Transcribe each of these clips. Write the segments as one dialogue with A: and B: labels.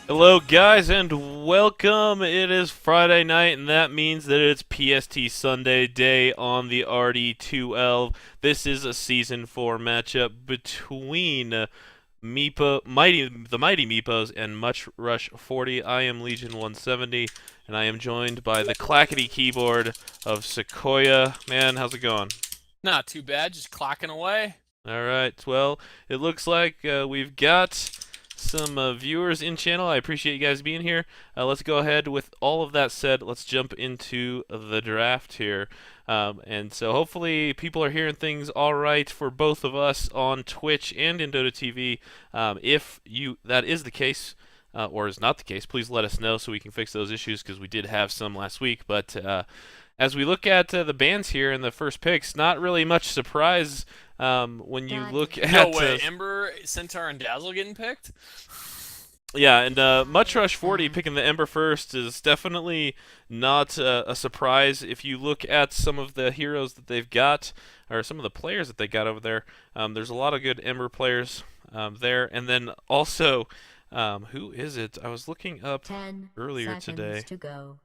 A: Hello, guys, and welcome. It is Friday night, and that means that it's PST Sunday day on the RD2L. This is a Season 4 matchup between the Mighty Meepos and Much Rush 40. I am Legion 170, and I am joined by the clackety keyboard of Sequoia. Man, how's it going?
B: Not too bad, just clocking away.
A: All right. Well, it looks like we've got some viewers in channel. I appreciate you guys being here. Let's go ahead with all of that said. Let's jump into the draft here. And so hopefully people are hearing things all right for both of us on Twitch and in Dota TV. If that is the case, or is not the case, please let us know so we can fix those issues because we did have some last week. But as we look at the bands here in the first picks, not really much surprise when you look
B: No
A: at
B: way, Ember, Centaur, and Dazzle getting picked?
A: yeah, and Much Rush 40 picking the Ember first is definitely not a surprise. If you look at some of the heroes that they've got, or some of the players that they got over there, there's a lot of good Ember players there. And then also, who is it? I was looking up
C: 10
A: earlier today.
C: seconds to go.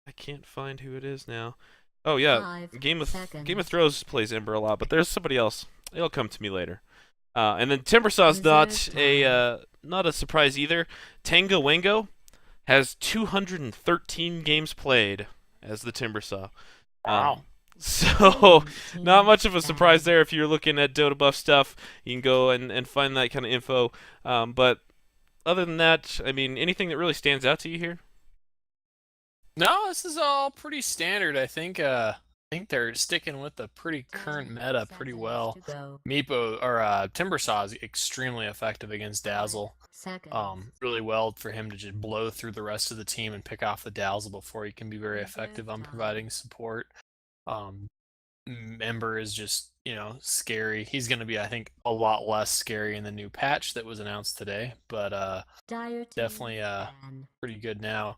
A: I can't find who it is now. Oh yeah,
C: 5
A: Game of
C: seconds.
A: Thrones plays Ember a lot, but there's somebody else. It'll come to me later. And then Timbersaw's not a surprise either. Tango Wango has 213 games played as the Timbersaw.
B: Wow.
A: So not much of a surprise
C: Down.
A: there if you're looking at Dota buff stuff. You can go and find that kind of info. But other than that, I mean, anything that really stands out to you here?
B: No, this is all pretty standard. I think they're sticking with the pretty current
C: 10
B: meta pretty
C: seconds
B: well.
C: to go.
B: Timbersaw is extremely effective against
C: 5
B: Dazzle.
C: seconds.
B: Really well for him to just blow through the rest of the team and pick off the Dazzle before he can be very effective on providing support. Um, Ember is just, scary. He's going to be, I think, a lot less scary in the new patch that was announced today, but
C: Dire team
B: definitely
C: ban.
B: pretty good now.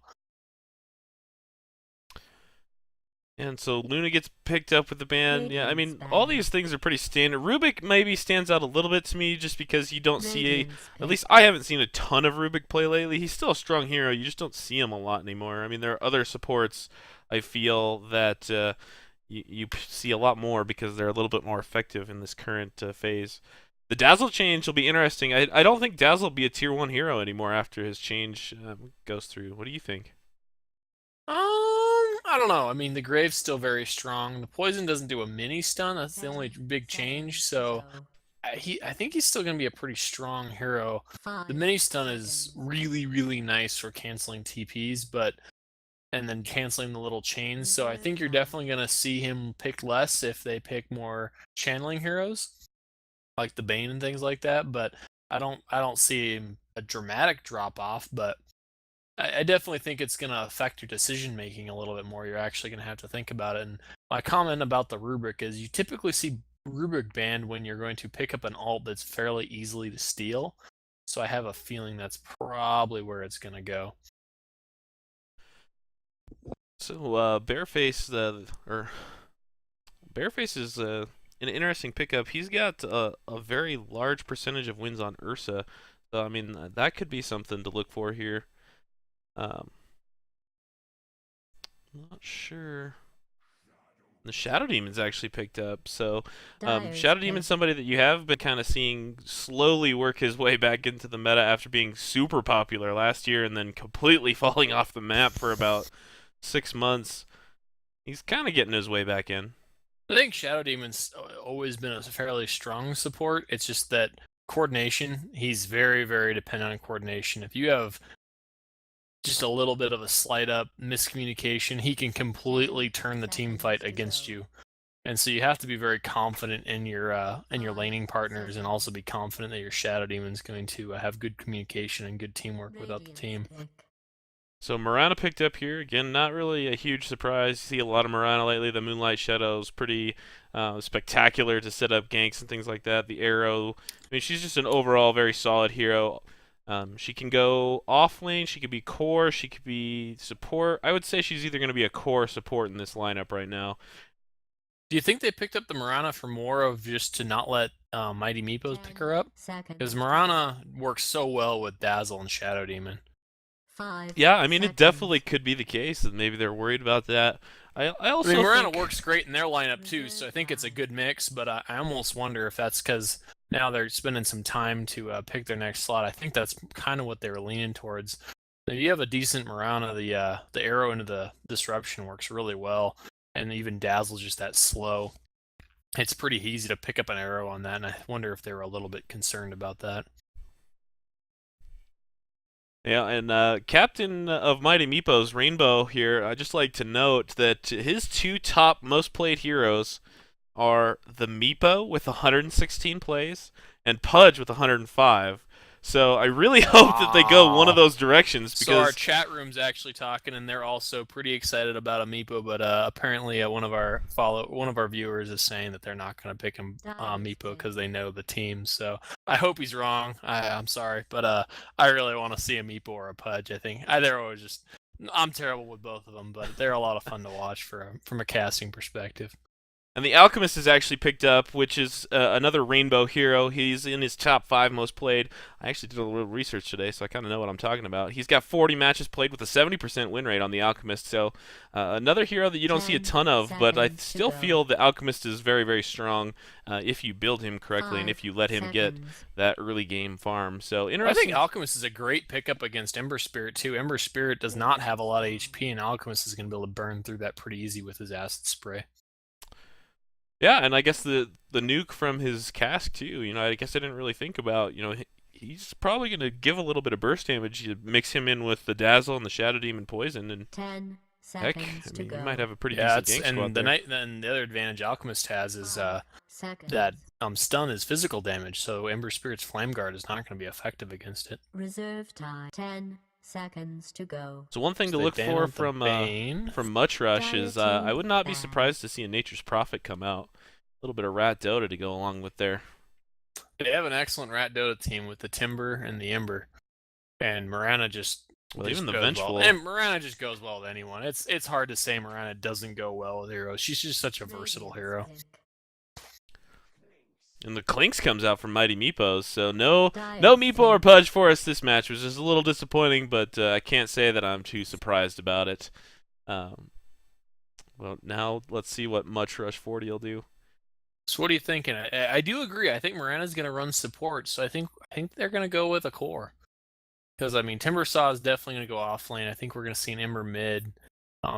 A: And so Luna gets picked up with the band. Yeah, I
C: Radiant's
A: mean, all
C: ban.
A: these things are pretty standard. Rubik maybe stands out a little bit to me just because you don't see
C: Radiant's
A: at least
C: pick.
A: I haven't seen a ton of Rubik play lately. He's still a strong hero. You just don't see him a lot anymore. I mean, there are other supports I feel that you see a lot more because they're a little bit more effective in this current phase. The Dazzle change will be interesting. I don't think Dazzle will be a tier 1 hero anymore after his change goes through. What do you think?
B: I don't know. I mean, the Grave's still very strong. The Poison doesn't do a mini stun. That's the
C: 10
B: only big change.
C: seconds to
B: So
C: go.
B: I think he's still going to be a pretty strong hero. The
C: 5
B: mini stun is
C: seconds.
B: really, really nice for canceling TPs, and then canceling the little chains. So I think you're definitely going to see him pick less if they pick more channeling heroes, like the Bane and things like that. But I don't see a dramatic drop off, but I definitely think it's going to affect your decision making a little bit more. You're actually going to have to think about it. And my comment about the rubric is you typically see rubric banned when you're going to pick up an alt that's fairly easily to steal. So I have a feeling that's probably where it's going to go.
A: So Bareface is an interesting pickup. He's got a very large percentage of wins on Ursa, so I mean that could be something to look for here. Um, not sure. The Shadow Demon's actually picked up, so
C: Dire's
A: Shadow Demon's
C: pick.
A: somebody that you have been kind of seeing slowly work his way back into the meta after being super popular last year and then completely falling off the map for about 6 months. He's kind of getting his way back in.
B: I think Shadow Demon's always been a fairly strong support. It's just that coordination, he's very, very dependent on coordination. If you have just a little bit of a slight up miscommunication, he can completely turn the team fight against you. And so you have to be very confident in your laning partners, and also be confident that your Shadow Demon's going to have good communication and good teamwork without the
C: Radiant's
B: team.
C: pick.
A: So Mirana picked up here again. Not really a huge surprise. You see a lot of Mirana lately. The Moonlight Shadow is pretty spectacular to set up ganks and things like that. The Arrow. I mean, she's just an overall very solid hero. She can go off lane. She could be core. She could be support. I would say she's either going to be a core support in this lineup right now.
B: Do you think they picked up the Mirana for more of just to not let Mighty Meepos pick
C: 10
B: her up?
C: seconds
B: Because
C: to
B: Mirana
C: go.
B: works so well with Dazzle and Shadow Demon.
C: 5
A: Yeah, I mean, it definitely
C: seconds.
A: could be the case that maybe they're worried about that. I
B: I
A: also
B: mean, Morano
A: think,
B: works great in their lineup too, so I think it's a good mix. But I almost wonder if that's because now they're spending some time to pick their next slot. I think that's kind of what they were leaning towards. If you have a decent Morano, the arrow into the disruption works really well, and even Dazzle's just that slow. It's pretty easy to pick up an arrow on that, and I wonder if they were a little bit concerned about that.
A: yeah, and Captain of Mighty Meepos, Rainbow here, I'd just like to note that his two top most played heroes are the Meepo with 116 plays and Pudge with 105. So I really hope that they go one of
B: Wow.
A: those directions
B: So our
A: because
B: chat room's actually talking, and they're also pretty excited about Amiibo. But apparently, one of our viewers is saying that they're not going to pick him Amiibo because they know the team. So I hope he's wrong. I'm sorry, but I really want to see a Meepo or a Pudge. I think they're always just. I'm terrible with both of them, but they're a lot of fun to watch from a casting perspective.
A: and the Alchemist is actually picked up, which is another Rainbow hero. He's in his top 5 most played. I actually did a little research today, so I kind of know what I'm talking about. He's got 40 matches played with a 70% win rate on the Alchemist, so another hero that you don't see a
C: 10
A: ton of, but I
C: seconds to
A: still
C: go.
A: feel the Alchemist is very, very strong if you build him correctly and
C: 5
A: if you let him get
C: seconds.
A: that early game farm. So
B: I
A: interesting.
B: think Alchemist is a great pickup against Ember Spirit too. Ember Spirit does not have a lot of HP, and Alchemist is going to be able to burn through that pretty easy with his acid spray.
A: Yeah, and I guess the nuke from his cask too. You know, I guess I didn't really think about. You know, he's probably going to give a little bit of burst damage. You mix him in with the Dazzle and the Shadow Demon Poison, and
C: 10
A: heck,
C: seconds
A: I
C: to
A: mean,
C: go.
A: you might have a pretty
B: Yeah,
A: decent gang squad
B: and the
A: there.
B: night then the other advantage Alchemist has is
C: 5 seconds.
B: that stun is physical damage, so Ember Spirit's Flame Guard is not going to be effective against it.
C: Reserve time. 10 seconds to go.
A: So one thing
B: So
A: to
B: they
A: look
B: ban
A: for
B: out the Bane.
A: from Much Rush is I would not be
C: Bad.
A: surprised to see a Nature's Prophet come out. A little bit of Rat Dota to go along with there.
B: They have an excellent Rat Dota team with the Timber and the Ember, and Mirana just.
A: Well,
B: just
A: even the
B: goes
A: Vengeful.
B: well. And Mirana just goes well with anyone. It's hard to say Mirana doesn't go well with heroes. She's just such a versatile hero.
A: And the Clinks comes out from Mighty Meepos, so no Meepo or Pudge for us this match, which is a little disappointing, but I can't say that I'm too surprised about it. Well, now let's see what Much Rush 40 will do.
B: So what are you thinking? I do agree. I think Mirana's going to run support, so I think they're going to go with a core. Because I mean, Timbersaw is definitely going to go off lane. I think we're going to see an Ember mid,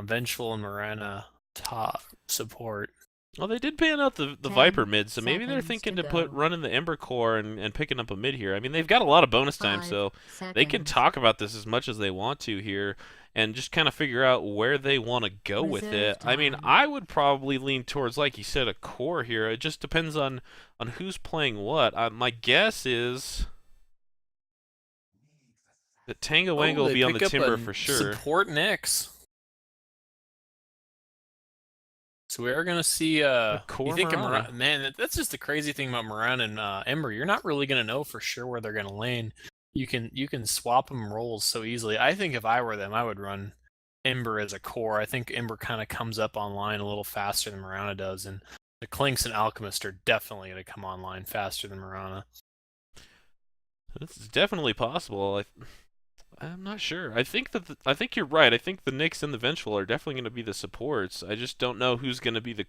B: Vengeful and Mirana top support.
A: Well, they did pan out the
C: 10
A: Viper mid, so maybe they're
C: seconds
A: thinking
C: to
A: to put
C: go.
A: running the Ember core and picking up a mid here. I mean, they've got a lot of bonus time,
C: 5
A: so
C: seconds.
A: they can talk about this as much as they want to here and just kind of figure out where they want to go with
C: Reserve
A: it. I mean,
C: time.
A: I would probably lean towards, like you said, a core here. It just depends on who's playing what. My guess is that Tango Wango will
B: they
A: be on the
B: pick up
A: Timber
B: a
A: for sure.
B: Support Nyx. So we are going to see
A: core
B: you think
A: Mirana.
B: man, that's just the crazy thing about Mirana and Ember. You're not really going to know for sure where they're going to lane. You can swap them roles so easily. I think if I were them, I would run Ember as a core. I think Ember kind of comes up online a little faster than Mirana does, and the Clinks and Alchemist are definitely going to come online faster than Mirana.
A: This is definitely possible. I'm not sure. I think I think you're right. I think the Nyx and the Vengeful are definitely going to be the supports. I just don't know who's going to be the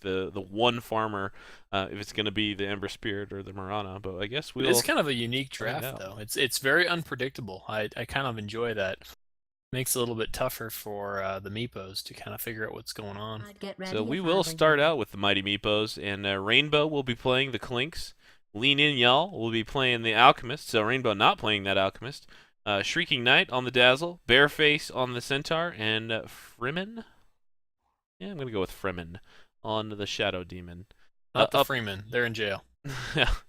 A: the one farmer. If it's going to be the Ember Spirit or the Mirana. But I guess we'll.
B: It's kind of a unique
A: find
B: draft,
A: out.
B: though. It's very unpredictable. I kind of enjoy that. Makes it a little bit tougher for the Meepos to kind of figure out what's going on.
C: Get ready
A: So we
C: if
A: will
C: having
A: start
C: you.
A: out with the Mighty Meepos, and Rainbow will be playing the Clinks. Lean In Y'all will be playing the Alchemist, so Rainbow not playing that Alchemist. Shrieking Knight on the Dazzle, Bareface on the Centaur, and Fremen? Yeah, I'm going to go with Fremen on the Shadow Demon.
B: Not the
A: up,
B: Freeman. They're in jail.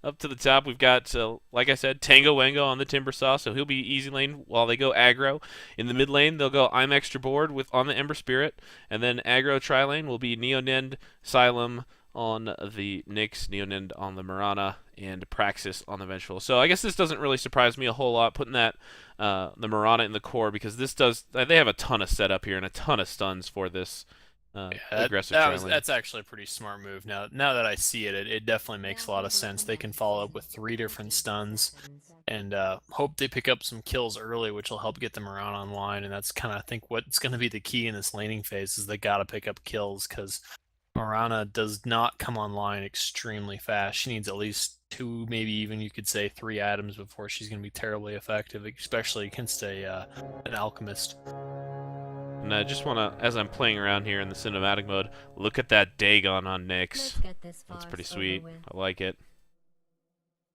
A: up to the top, we've got, like I said, Tango Wango on the Timbersaw, so he'll be easy lane while they go aggro. In the mid lane, they'll go I'm Extra Board on the Ember Spirit, and then aggro tri-lane will be Neonend, Xylem on the Nyx, Neonend on the Mirana, and Praxis on the Vengeful. So I guess this doesn't really surprise me a whole lot, putting that the Mirana in the core, because this does they have a ton of setup here and a ton of stuns for this aggressive trialing.
B: That's actually a pretty smart move. Now that I see it, it definitely makes a lot of sense. They can follow up with 3 different stuns and hope they pick up some kills early, which will help get them around online. And that's kind of, I think, what's going to be the key in this laning phase is they got to pick up kills because Mirana does not come online extremely fast. She needs at least 2, maybe even you could say 3 items before she's going to be terribly effective, especially against an alchemist.
A: And I just want to, as I'm playing around here in the cinematic mode, look at that Dagon on Nyx. That's pretty sweet. I like it.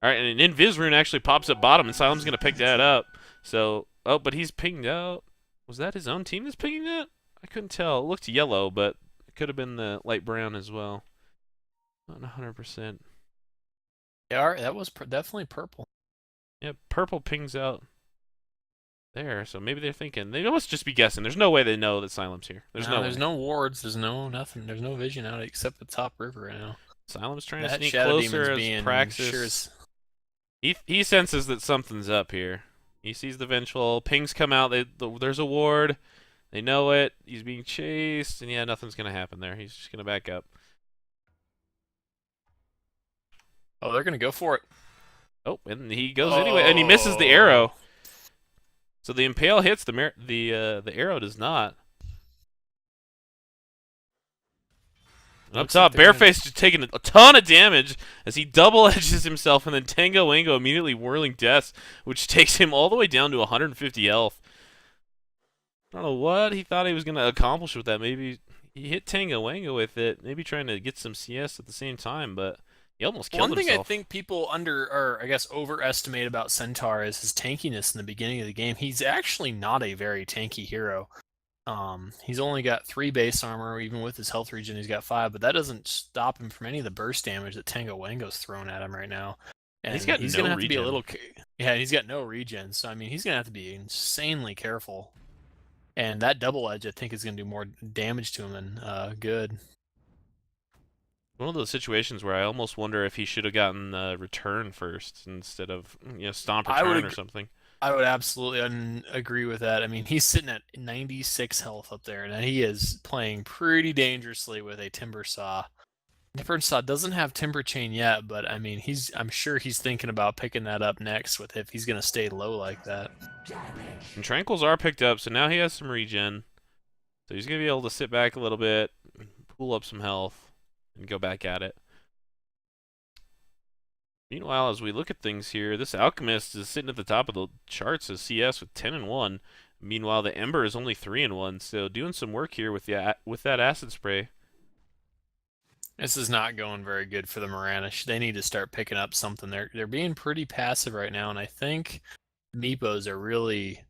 A: Alright, and an Invis rune actually pops up bottom, and Silem's going to pick that up. So, oh, but he's pinged out. Was that his own team that's pinging that? I couldn't tell. It looked yellow, but it could have been the light brown as well. Not 100%.
B: Yeah, that was definitely purple.
A: Yeah, purple pings out there, so maybe they're thinking. They must just be guessing. There's no way they know that Silem's here. There's no
B: wards. There's no nothing. There's no vision out except the top river right now.
A: Silem's trying to
B: That
A: sneak
B: Shadow
A: closer
B: Demon's
A: as
B: being
A: Praxis.
B: sure as...
A: He senses that something's up here. He sees the vengeful. Pings come out. There's a ward. They know it. He's being chased, and yeah, nothing's gonna happen there. He's just gonna back up.
B: Oh, they're gonna go for it.
A: Oh, and he goes anyway, and he misses the arrow. So the impale hits, the arrow does not. And up top, Bareface just taking a ton of damage as he double edges himself, and then Tango Wango immediately whirling deaths, which takes him all the way down to 150 health. I don't know what he thought he was going to accomplish with that. Maybe he hit Tango Wango with it, maybe trying to get some CS at the same time, but he almost killed himself.
B: One thing I think people overestimate about Centaur is his tankiness in the beginning of the game. He's actually not a very tanky hero. He's only got 3 base armor, even with his health regen he's got 5, but that doesn't stop him from any of the burst damage that Tango Wango's thrown at him right now. And
A: he's gonna
B: have to be a little... Yeah, he's got no regen, so I mean, he's gonna have to be insanely careful. And that double edge, I think, is gonna do more damage to him than good.
A: One of those situations where I almost wonder if he should have gotten return first instead of stomp return or something.
B: I would absolutely agree with that. I mean, he's sitting at 96 health up there, and he is playing pretty dangerously with a Timber Saw. Timber Saw doesn't have Timber Chain yet, but I mean, I'm sure he's thinking about picking that up next if he's going to stay low like that.
A: And Tranquils are picked up, so now he has some regen. So he's going to be able to sit back a little bit, pull up some health, and go back at it. Meanwhile, as we look at things here, this Alchemist is sitting at the top of the charts as CS with 10-1. Meanwhile, the Ember is only 3-1, so doing some work here with that Acid Spray.
B: This is not going very good for the Mirana. They need to start picking up something. They're being pretty passive right now, and I think Meepos are really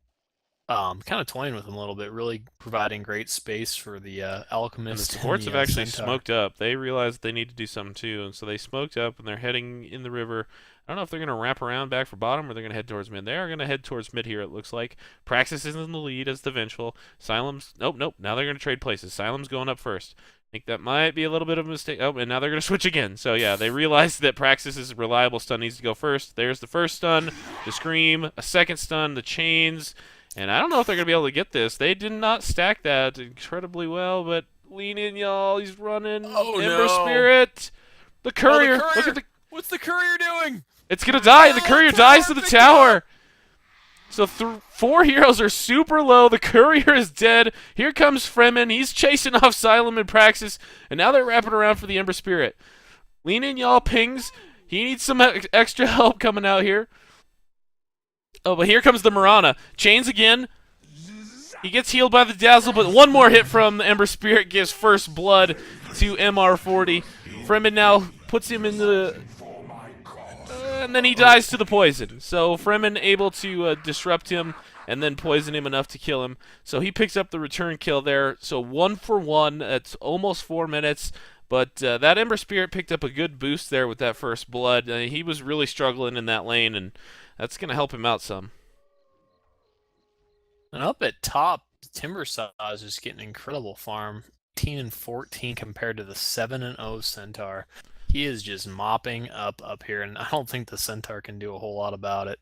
B: kind of toying with them a little bit, really providing great space for the Alchemist.
A: And the supports have actually smoked up. They realized they need to do something too, and so they smoked up, and they're heading in the river. I don't know if they're going to wrap around back for bottom or they're going to head towards mid. They are going to head towards mid here, it looks like. Praxis is in the lead as the Vengeful. Silem's... Nope. Now they're going to trade places. Silem's going up first. I think that might be a little bit of a mistake. Oh, and now they're going to switch again. So, yeah, they realized that Praxis' reliable stun needs to go first. There's the first stun, the Scream, a second stun, the Chains... And I don't know if they're going to be able to get this. They did not stack that incredibly well, but lean in, y'all. He's running.
B: Oh,
A: Ember
B: no.
A: Spirit. The Courier.
B: The Courier.
A: Look at the...
B: What's the Courier doing?
A: It's going to die. The Courier dies to the tower. So 4 heroes are super low. The Courier is dead. Here comes Fremen. He's chasing off Silem and Praxis. And now they're wrapping around for the Ember Spirit. Lean in, y'all. Pings. He needs some extra help coming out here. Oh, but here comes the Mirana. Chains again. He gets healed by the Dazzle, but one more hit from the Ember Spirit gives first blood to MR40. Fremen now puts him in the... and then he dies to the poison. So Fremen able to disrupt him and then poison him enough to kill him. So he picks up the return kill there. So 1 for 1. That's almost 4 minutes. But that Ember Spirit picked up a good boost there with that first blood. He was really struggling in that lane, and that's going to help him out some.
B: And up at top, Timber Saw is just getting incredible farm. 18-14 compared to the 7-0 Centaur. He is just mopping up here, and I don't think the Centaur can do a whole lot about it.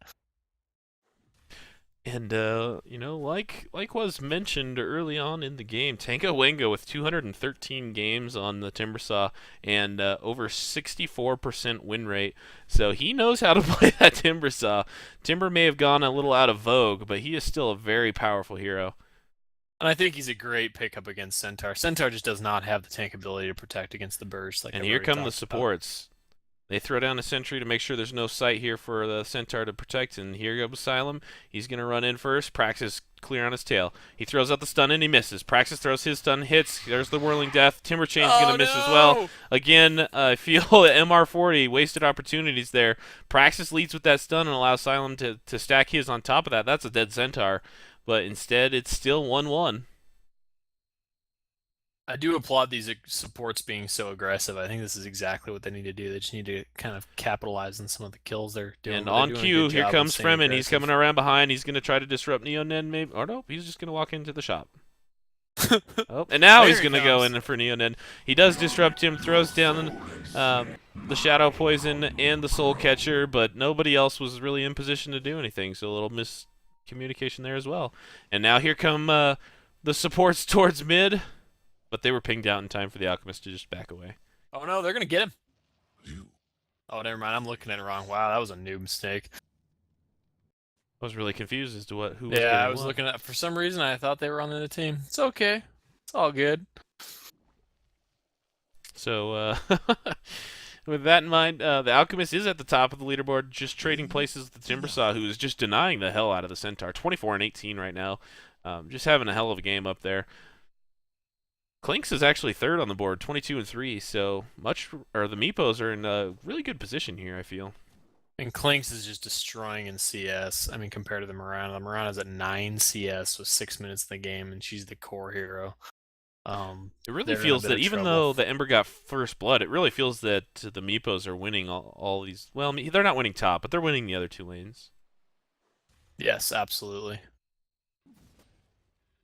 A: And you know, like was mentioned early on in the game, Tango Wango with 213 games on the Timbersaw and over 64% win rate. So he knows how to play that Timbersaw. Timber may have gone a little out of vogue, but he is still a very powerful hero.
B: And I think he's a great pickup against Centaur. Centaur just does not have the tank ability to protect against the burst. Like
A: And
B: I've
A: here
B: already
A: come the
B: talked about.
A: supports. They throw down a sentry to make sure there's no sight here for the Centaur to protect, and here goes Asylum. He's going to run in first. Praxis clear on his tail. He throws out the stun and he misses. Praxis throws his stun, hits. There's the Whirling Death. Timber Chain's going to miss as well. Again, I feel that MR40 wasted opportunities there. Praxis leads with that stun and allows Asylum to stack his on top of that. That's a dead Centaur, but instead it's still 1-1.
B: I do applaud these supports being so aggressive. I think this is exactly what they need to do. They just need to kind of capitalize on some of the kills they're doing.
A: And
B: but they're
A: on
B: doing a
A: cue,
B: good
A: here
B: job of
A: comes
B: staying
A: Fremen. He's
B: aggressive.
A: coming around behind. He's going to try to disrupt Neonen, maybe. Or no, he's just going to walk into the shop. Oh, and now
B: There
A: he's
B: he
A: going to go
B: comes.
A: in for Neonen. He does disrupt him, throws down the Shadow Poison and the Soul Catcher, but nobody else was really in position to do anything, so a little miscommunication there as well. And now here come the supports towards mid, but they were pinged out in time for the Alchemist to just back away.
B: Oh no, they're gonna get him. Oh, never mind. I'm looking at it wrong. Wow, that was a noob mistake.
A: I was really confused as to who was
B: Yeah,
A: getting
B: I was
A: what.
B: looking at. For some reason, I thought they were on the team. It's okay. It's all good.
A: So, with that in mind, the Alchemist is at the top of the leaderboard, just trading places with the Timbersaw, who is just denying the hell out of the Centaur. 24 and 18 right now. Just having a hell of a game up there. Clinks is actually third on the board, 22 and 3. So the Meepos are in a really good position here, I feel.
B: And Clinks is just destroying in CS. I mean, compared to the Mirana. The Mirana's at 9 CS with 6 minutes in the game, and she's the core hero.
A: It really
B: they're in a
A: feels
B: bit
A: that
B: of
A: even
B: trouble.
A: though the Ember got first blood, it really feels that the Meepos are winning all these. Well, they're not winning top, but they're winning the other two lanes.
B: Yes, absolutely.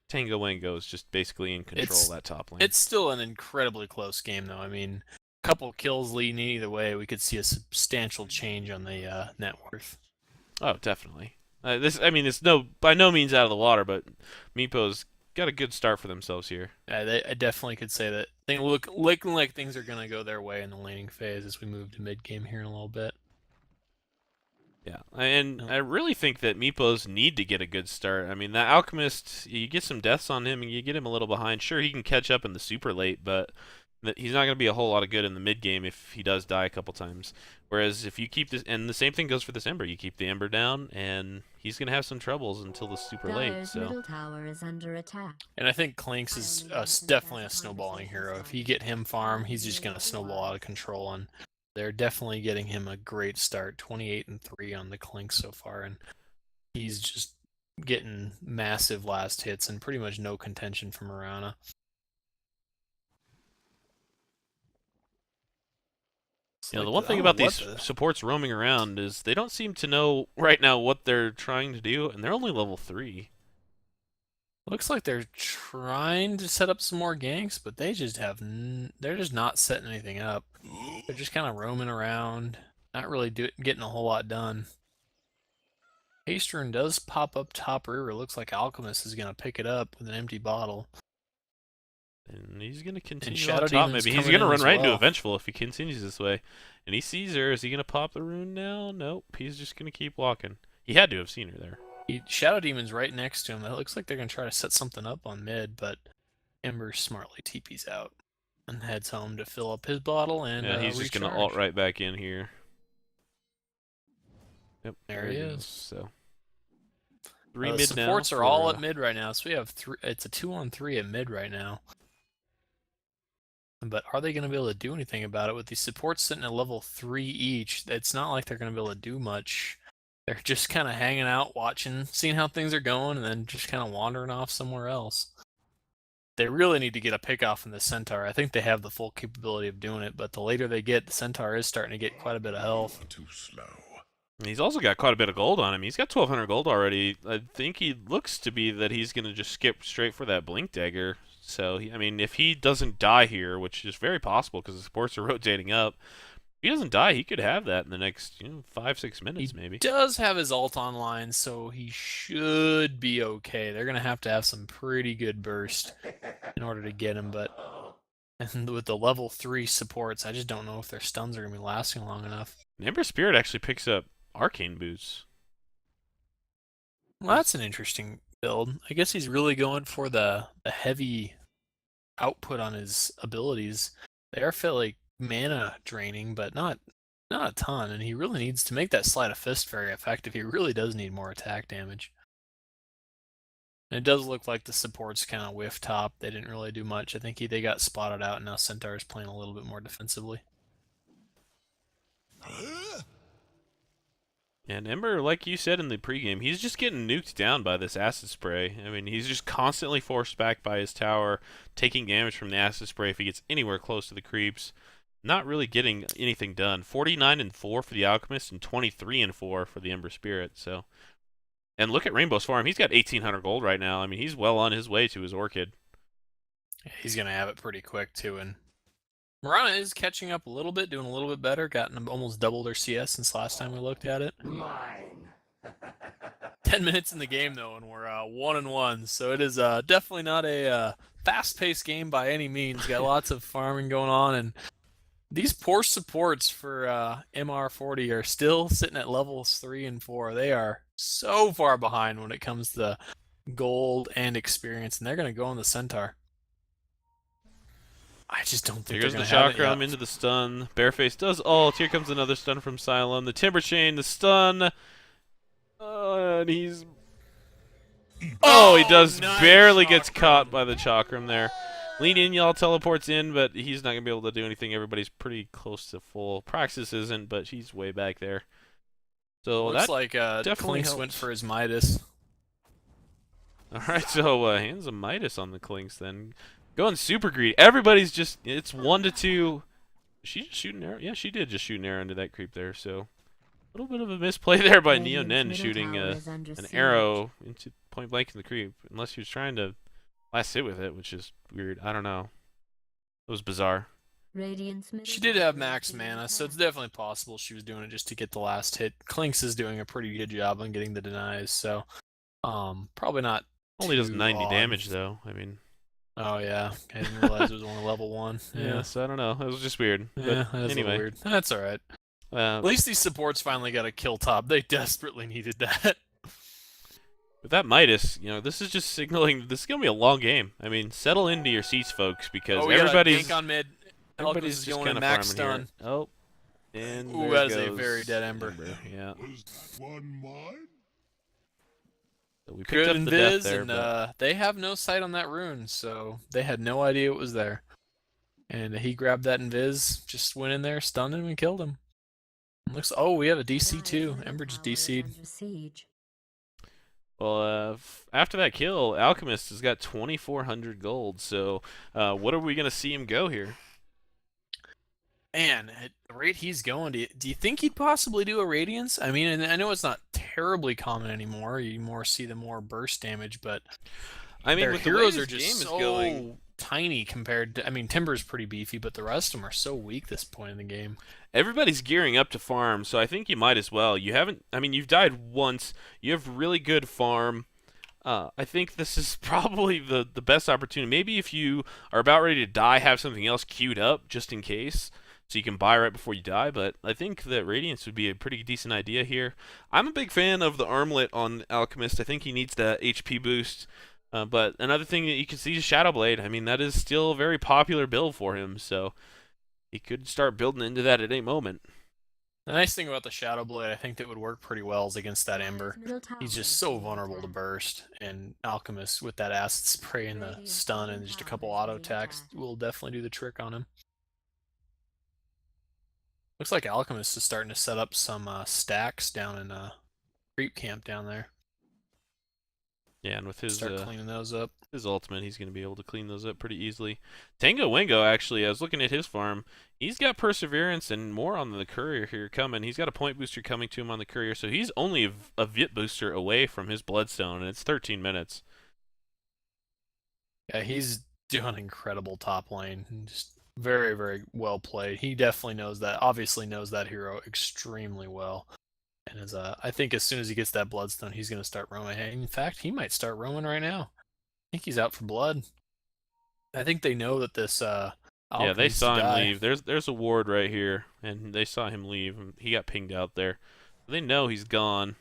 A: Tango Wango is just basically in control of that top lane.
B: It's still an incredibly close game, though. I mean, a couple kills leading either way, we could see a substantial change on the net worth.
A: Oh, definitely. It's by no means out of the water, but Meepo's got a good start for themselves here.
B: I definitely could say that looking like things are gonna go their way in the laning phase as we move to mid game here in a little bit.
A: Yeah, and
B: No.
A: I really think that Meepos need to get a good start. I mean, the Alchemist, you get some deaths on him and you get him a little behind. Sure, he can catch up in the super late, but he's not going to be a whole lot of good in the mid game if he does die a couple times. Whereas if you keep this, and the same thing goes for this Ember, you keep the Ember down, and he's going to have some troubles until the super late.
C: Dyer's
A: So
C: middle tower is under attack.
B: And I think Clinks is definitely a snowballing hero. If you get him farm, he's just gonna snowball out of control, and they're definitely getting him a great start. 28 and 3 on the Clinks so far, and he's just getting massive last hits and pretty much no contention from Mirana.
A: the one thing about these supports roaming around is they don't seem to know right now what they're trying to do, and they're only level 3.
B: Looks like they're trying to set up some more ganks, but they just they're just not setting anything up. They're just kind of roaming around, not really getting a whole lot done. Haystern does pop up top river. Looks like Alchemist is going to pick it up with an empty bottle.
A: And he's going to continue
B: Shadow
A: on top,
B: Demon's
A: maybe. He's
B: coming
A: going to
B: in
A: run
B: as
A: right into
B: well.
A: a Vengeful if he continues this way. And he sees her. Is he going to pop the rune now? Nope. He's just going to keep walking. He had to have seen her there.
B: Shadow Demon's right next to him. It looks like they're going to try to set something up on mid, but Ember smartly TP's out and heads home to fill up his bottle and
A: Yeah, he's just going to
B: recharge.
A: ult right back in here. Yep,
B: There he
A: goes.
B: is.
A: So,
B: The
A: mid now.
B: supports are all at mid right now, so we have it's a 2-on-3 at mid right now. But are they going to be able to do anything about it with these supports sitting at level 3 each? It's not like they're going to be able to do much. They're just kind of hanging out, watching, seeing how things are going, and then just kind of wandering off somewhere else. They really need to get a pick off in the Centaur. I think they have the full capability of doing it, but the later they get, the Centaur is starting to get quite a bit of health.
D: Too slow.
A: And he's also got quite a bit of gold on him. He's got 1,200 gold already. I think he looks to be that he's going to just skip straight for that Blink Dagger. So, if he doesn't die here, which is very possible because the supports are rotating up, he doesn't die, he could have that in the next 5-6 minutes
B: He
A: maybe.
B: does have his ult online, so he should be okay. They're gonna have to have some pretty good burst in order to get him, but and with the level 3 supports, I just don't know if their stuns are gonna be lasting long enough.
A: And Ember Spirit actually picks up arcane boots.
B: Well, that's an interesting build. I guess he's really going for the heavy output on his abilities. They are fairly mana draining, but not a ton, and he really needs to make that sleight of fist very effective. He really does need more attack damage. And it does look like the supports kind of whiff top. They didn't really do much. I think they got spotted out, and now Centaur is playing a little bit more defensively.
A: And Ember, like you said in the pregame, he's just getting nuked down by this acid spray. I mean, he's just constantly forced back by his tower, taking damage from the acid spray if he gets anywhere close to the creeps. Not really getting anything done. 49-4 for the Alchemist and 23-4 for the Ember Spirit. So, and look at Rainbow's farm. He's got 1,800 gold right now. I mean, he's well on his way to his Orchid.
B: Yeah, he's gonna have it pretty quick too, and Mirana is catching up a little bit, doing a little bit better. Gotten almost doubled her CS since last time we looked at it.
D: Mine.
B: 10 minutes in the game though, and we're 1-1. So it is definitely not a fast-paced game by any means. Got lots of farming going on, and these poor supports for MR40 are still sitting at levels 3 and 4. They are so far behind when it comes to gold and experience, and they're going to go on the Centaur. I just don't think
A: Here
B: they're
A: goes the
B: going to have it
A: Chakram
B: yet.
A: into the stun. Bareface does ult. Here comes another stun from Cylon. The Timber Chain, the stun. And he's... Oh, he does
B: nice
A: barely gets
B: Chakram.
A: caught by the Chakram there. Lean in, y'all teleports in, but he's not going to be able to do anything. Everybody's pretty close to full. Praxis isn't, but he's way back there. So
B: Looks
A: that
B: like
A: definitely
B: Clinks
A: helps.
B: went for his Midas.
A: Alright, so hands of Midas on the Clinks then. Going super greedy. Everybody's just, it's 1-2. She just shoot an arrow? Yeah, she did just shoot an arrow into that creep there, so. A little bit of a misplay there by Neo
C: Radiant's
A: Nen
C: middle
A: shooting
C: tower is under
A: an
C: siege.
A: arrow into point blank in the creep. Unless he was trying to last hit with it, which is weird. I don't know. It was bizarre.
C: Radiant's middle
B: She did
C: tower
B: have
C: is
B: max
C: being
B: mana, so it's
C: attacked.
B: definitely possible she was doing it just to get the last hit. Clinks is doing a pretty good job on getting the denies, so probably not.
A: Only does
B: too
A: 90
B: odd.
A: damage though. I mean,
B: Oh yeah, I didn't realize it was only level 1.
A: yeah. So I don't know. It was just weird.
B: Yeah,
A: But
B: that's a little
A: anyway,
B: weird. That's all right. At least these supports finally got a kill top. They desperately needed that.
A: with that Midas, this is just signaling this is gonna be a long game. I mean, settle into your seats, folks, because
B: Oh, we got a
A: everybody's
B: gank on mid.
A: everybody's
B: Alchemist is
A: just
B: going
A: kind
B: in
A: of
B: max
A: farming
B: stun.
A: here. Oh, and
B: Ooh,
A: there
B: that is
A: goes
B: a very dead Ember.
A: Yeah.
D: Was that one mine?
A: So we picked
B: Good
A: up the death
B: invis,
A: there,
B: and
A: but
B: they have no sight on that rune, so they had no idea it was there. And he grabbed that invis, just went in there, stunned him, and killed him. Looks. Oh, we have a DC too.
C: Dire's
B: Ember
C: middle
B: just
C: tower is
B: DC'd.
C: under siege.
A: well, after that kill, Alchemist has got 2,400 gold. So, what are we gonna see him go here?
B: Man, at the rate he's going, do you think he'd possibly do a Radiance? I mean, and I know it's not terribly common anymore. You more see the more burst damage, but
A: I mean,
B: their
A: with the way
B: heroes
A: this
B: are just
A: game is
B: so
A: going,
B: tiny compared to. I mean, Timber's pretty beefy, but the rest of them are so weak this point in the game.
A: everybody's gearing up to farm. So I think you might as well. You haven't. I mean, you've died once. You have really good farm. I think this is probably the best opportunity. Maybe if you are about ready to die, have something else queued up just in case, so you can buy right before you die. But I think that Radiance would be a pretty decent idea here. I'm a big fan of the armlet on Alchemist. I think he needs that HP boost. But another thing that you can see is Shadow Blade. I mean, that is still a very popular build for him, so he could start building into that at any moment.
B: The nice thing about the Shadow Blade, I think that would work pretty well is against that Ember.
C: Dire's middle tower
B: He's just
C: is
B: so
C: being
B: vulnerable to
C: attacked.
B: burst, and Alchemist with that acid spray and the
C: Radiant's
B: stun
C: middle
B: and just a
C: tower
B: couple
C: is
B: auto
C: being
B: attacks
C: attacked.
B: will definitely do the trick on him. Looks like Alchemist is starting to set up some stacks down in creep camp down there.
A: Yeah, and with his
B: Start cleaning those up.
A: his ultimate, he's going to be able to clean those up pretty easily. Tango Wingo, actually, I was looking at his farm. He's got Perseverance and more on the Courier here coming. He's got a point booster coming to him on the Courier, so he's only a Vit booster away from his Bloodstone, and it's 13 minutes.
B: Yeah, he's doing incredible top lane. And just Very, very well played. He definitely knows that. Obviously knows that hero extremely well. And I think as soon as he gets that bloodstone, he's going to start roaming. In fact, he might start roaming right now. I think he's out for blood. I think they know that this
A: Yeah,
B: Alchemy
A: they
B: needs to
A: saw him
B: die.
A: leave. There's a ward right here, and they saw him leave. And he got pinged out there. They know he's gone.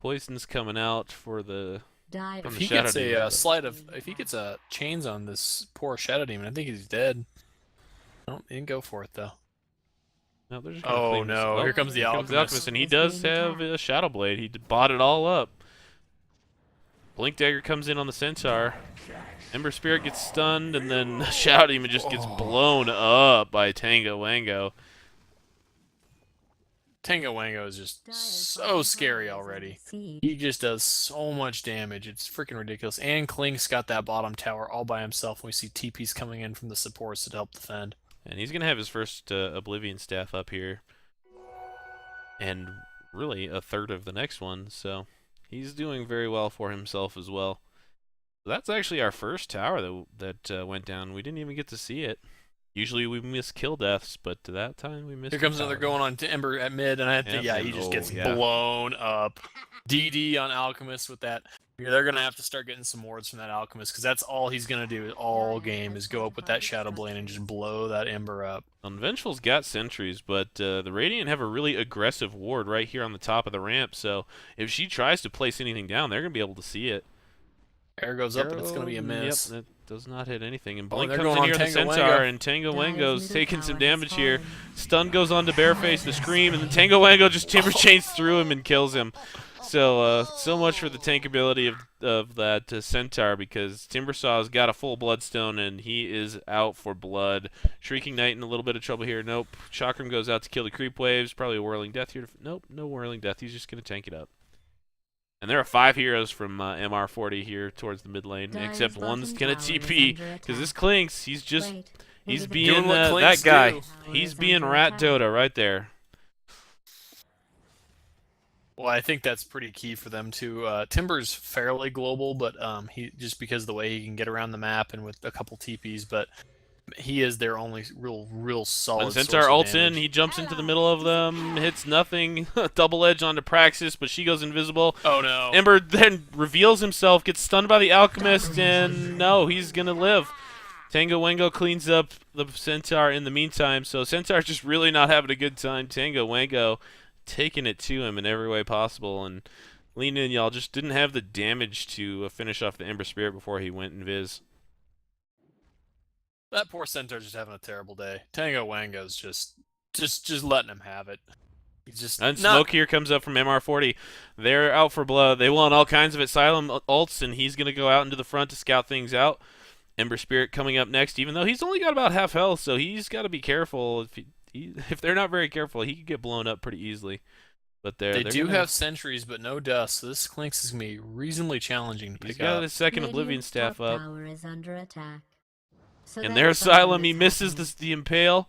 A: Poison's coming out for the
C: Die.
A: from
B: If
A: the
B: he
A: Shadow
B: gets
A: Demon.
B: a sleight of, if he gets a chains on this poor Shadow Demon, I think he's dead. Oh, he didn't go for it though.
A: No, they're just gonna
B: Oh
A: clean this.
B: no!
A: Oh,
B: Here comes the Alchemist.
A: and he
C: Is
A: does
C: being
A: have a Shadow Blade. He bought it all up. Blink Dagger comes in on the Centaur. Ember Spirit gets stunned, and then Shadow Demon just gets blown up by Tango Wango.
B: Tango Wango is just so scary already. He just does so much damage. It's freaking ridiculous. And Klink's got that bottom tower all by himself. And we see TP's coming in from the supports to help defend.
A: And he's going to have his first Oblivion staff up here. And really a third of the next one. So he's doing very well for himself as well. That's actually our first tower that went down. We didn't even get to see it. Usually we miss kill deaths, but that time we missed.
B: Here comes
A: the
B: another
A: tower.
B: going on to Ember at mid, and I think,
A: Yep,
B: he just gets
A: yeah.
B: blown up. DD on Alchemist with that. Yeah, they're going to have to start getting some wards from that Alchemist, because that's all he's going to do all game is go up with that Shadow Blade and just blow that Ember up.
A: Vengeful's got sentries, but the Radiant have a really aggressive ward right here on the top of the ramp, so if she tries to place anything down, they're going to be able to see it.
B: Air goes up, and it's going to be a miss.
A: Yep, that does not hit anything. And
B: Oh,
A: Blink
B: they're
A: comes
B: going
A: in
B: on
A: here on the
B: Tango
A: Centaur,
B: Wango.
A: and Tango
C: Dyer's
A: Wango's
C: middle
A: taking
C: tower
A: some
C: has
A: damage here.
C: fallen.
A: Stun goes on to Bareface, the Scream, and then Tango Wango just Timber Chains through him and kills him. So, so much for the tankability of that Centaur, because Timbersaw's got a full Bloodstone, and he is out for blood. Shrieking Knight in a little bit of trouble here. Nope. Chakram goes out to kill the creep waves. Probably a Whirling Death here. Nope, no Whirling Death. He's just going to tank it up. And there are 5 heroes from MR40 here towards the mid lane,
C: Dyer's
A: except one's
C: bottom
A: going to
C: tower is
A: TP,
C: under
A: because this
C: attack.
A: Clinks, he's
C: Wait,
A: being
B: Doing what
A: that
B: Clinks
A: guy.
B: do.
A: He's
C: Is
A: being
C: under
A: Rat
C: attack.
A: Dota right there.
B: Well, I think that's pretty key for them too. Timber's fairly global, but he just because of the way he can get around the map and with a couple TPs, but he is their only real solid.
A: When Centaur
B: source of
A: ults in,
B: damage.
A: he jumps into the middle of them, hits nothing, double edge onto Praxis, but she goes invisible.
B: Oh no!
A: Ember then reveals himself, gets stunned by the Alchemist, and no, he's gonna live. Tango Wango cleans up the Centaur in the meantime, so Centaur's just really not having a good time. Tango Wango taking it to him in every way possible, and Lean In, y'all just didn't have the damage to finish off the Ember Spirit before he went invis.
B: That poor Centaur's just having a terrible day. Tango Wango's just letting him have it. He's just
A: And
B: not-
A: Smoke here comes up from MR40. They're out for blood. They want all kinds of Asylum ults, and he's going to go out into the front to scout things out. Ember Spirit coming up next, even though he's only got about half health, so he's got to be careful. If they're not very careful, he could get blown up pretty easily. But
B: They
A: they're
B: do
A: gonna
B: have sentries, but no dust. So this Clinks is gonna be reasonably challenging to
A: He's
B: pick
A: got
B: up.
A: his second Oblivion
C: Radiant's
A: staff
C: top
A: up.
C: tower is under attack. So
A: And
C: that
A: their
C: is something
A: Asylum, he
C: that's
A: misses
C: happening.
A: the Impale.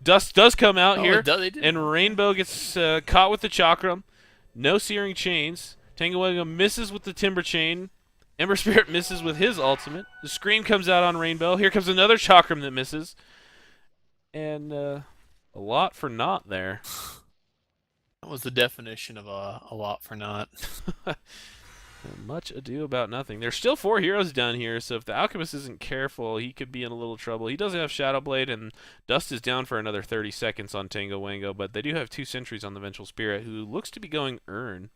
A: Dust does come out
B: Oh,
A: here,
B: they did.
A: and Rainbow gets caught with the Chakram. No Searing Chains. Tango misses with the Timber Chain. Ember Spirit misses with his ultimate. The Scream comes out on Rainbow. Here comes another Chakram that misses. And a lot for naught there.
B: That was the definition of a lot for naught.
A: Much ado about nothing. There's still 4 heroes down here, so if the Alchemist isn't careful, he could be in a little trouble. He doesn't have Shadow Blade, and Dust is down for another 30 seconds on Tango Wango, but they do have 2 sentries on the Vengeful Spirit, who looks to be going Urn.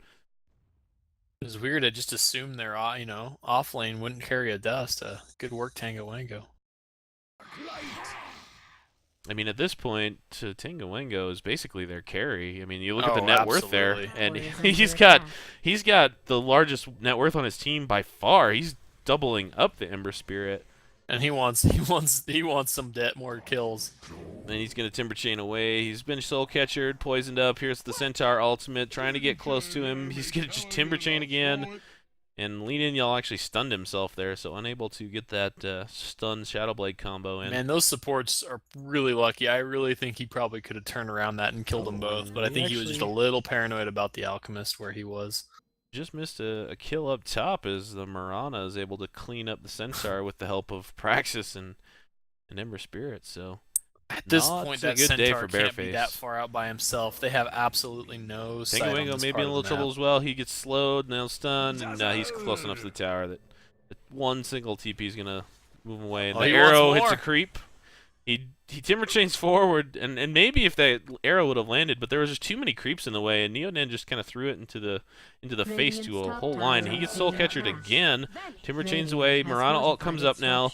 B: It was weird. I just assumed their off lane wouldn't carry a dust. Good work, Tango Wango.
A: I mean, at this point, Tango Wango is basically their carry. I mean, you look at the
B: Oh,
A: net worth there,
B: absolutely.
A: and
C: Warriors under
A: he's
C: attack.
A: got the largest net worth on his team by far. He's doubling up the Ember Spirit.
B: And he wants some more kills.
A: And he's going to Timber Chain away. He's been Soul Catchered, poisoned up. Here's the Centaur ultimate, trying to get close to him. He's going to just Timber Chain again. And Lean In, y'all actually stunned himself there, so unable to get that stun Shadow Blade combo in.
B: Man, those supports are really lucky. I really think he probably could have turned around that and killed them both, but I think he was just a little paranoid about the Alchemist where he was.
A: Just missed a kill up top as the Marana is able to clean up the Centaur with the help of Praxis and an Ember Spirit, so
B: At this
A: not
B: point,
A: a
B: that
A: good day
B: Centaur
A: for
B: can't be that
A: Bareface.
B: far out by himself. They have absolutely no sight on
A: Tango
B: this
A: maybe
B: part
A: in a
B: of
A: little
B: the
A: trouble
B: map.
A: as well. He gets slowed, now stunned, and he's close enough to the tower that one single TP is gonna move him away. And
B: Oh,
A: the
B: he wants
A: arrow hits a
B: more.
A: creep. He timber chains forward, and maybe if that arrow would have landed, but there was just too many creeps in the way, and Neonen just kind of threw it into the face to a whole line. He gets soul catchered again. Timber chains away. Marana ult comes up now.